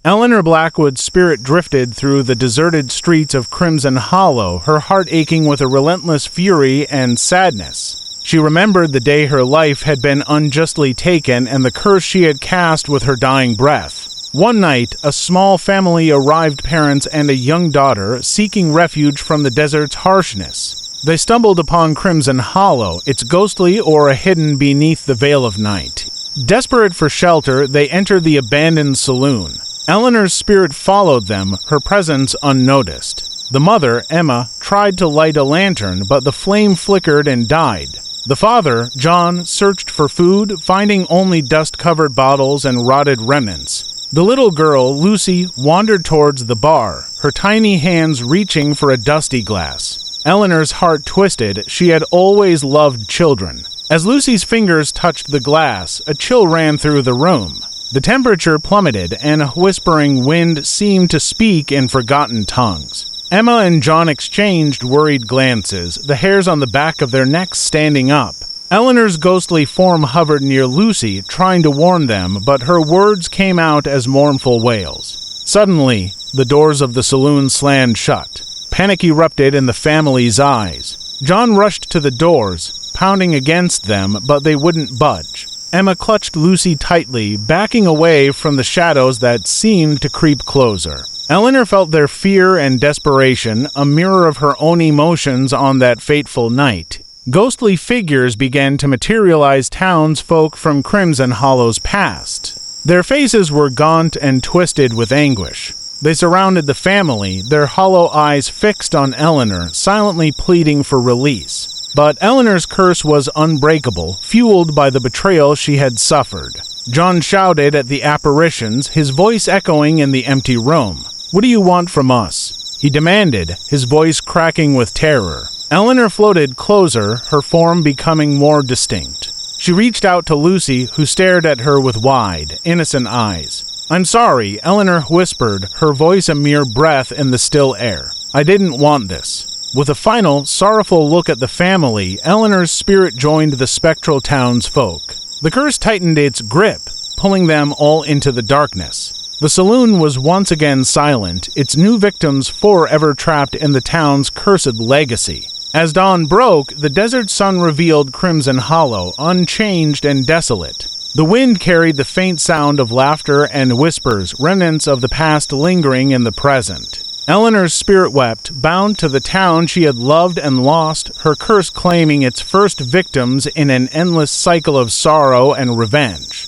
Eleanor Blackwood's spirit drifted through the deserted streets of Crimson Hollow, her heart aching with a relentless fury and sadness. She remembered the day her life had been unjustly taken and the curse she had cast with her dying breath. One night, a small family arrived, parents and a young daughter, seeking refuge from the desert's harshness. They stumbled upon Crimson Hollow, its ghostly aura hidden beneath the veil of night. Desperate for shelter, they entered the abandoned saloon. Eleanor's spirit followed them, her presence unnoticed. The mother, Emma, tried to light a lantern, but the flame flickered and died. The father, John, searched for food, finding only dust-covered bottles and rotted remnants. The little girl, Lucy, wandered towards the bar, her tiny hands reaching for a dusty glass. Eleanor's heart twisted. She had always loved children. As Lucy's fingers touched the glass, a chill ran through the room. The temperature plummeted, and a whispering wind seemed to speak in forgotten tongues. Emma and John exchanged worried glances, the hairs on the back of their necks standing up. Eleanor's ghostly form hovered near Lucy, trying to warn them, but her words came out as mournful wails. Suddenly, the doors of the saloon slammed shut. Panic erupted in the family's eyes. John rushed to the doors, pounding against them, but they wouldn't budge. Emma clutched Lucy tightly, backing away from the shadows that seemed to creep closer. Eleanor felt their fear and desperation, a mirror of her own emotions on that fateful night. Ghostly figures began to materialize, townsfolk from Crimson Hollow's past. Their faces were gaunt and twisted with anguish. They surrounded the family, their hollow eyes fixed on Eleanor, silently pleading for release. But Eleanor's curse was unbreakable, fueled by the betrayal she had suffered. John shouted at the apparitions, his voice echoing in the empty room. "What do you want from us?" he demanded, his voice cracking with terror. Eleanor floated closer, her form becoming more distinct. She reached out to Lucy, who stared at her with wide, innocent eyes. "I'm sorry," Eleanor whispered, her voice a mere breath in the still air. "I didn't want this." With a final, sorrowful look at the family, Eleanor's spirit joined the spectral townsfolk. The curse tightened its grip, pulling them all into the darkness. The saloon was once again silent, its new victims forever trapped in the town's cursed legacy. As dawn broke, the desert sun revealed Crimson Hollow, unchanged and desolate. The wind carried the faint sound of laughter and whispers, remnants of the past lingering in the present. Eleanor's spirit wept, bound to the town she had loved and lost, her curse claiming its first victims in an endless cycle of sorrow and revenge.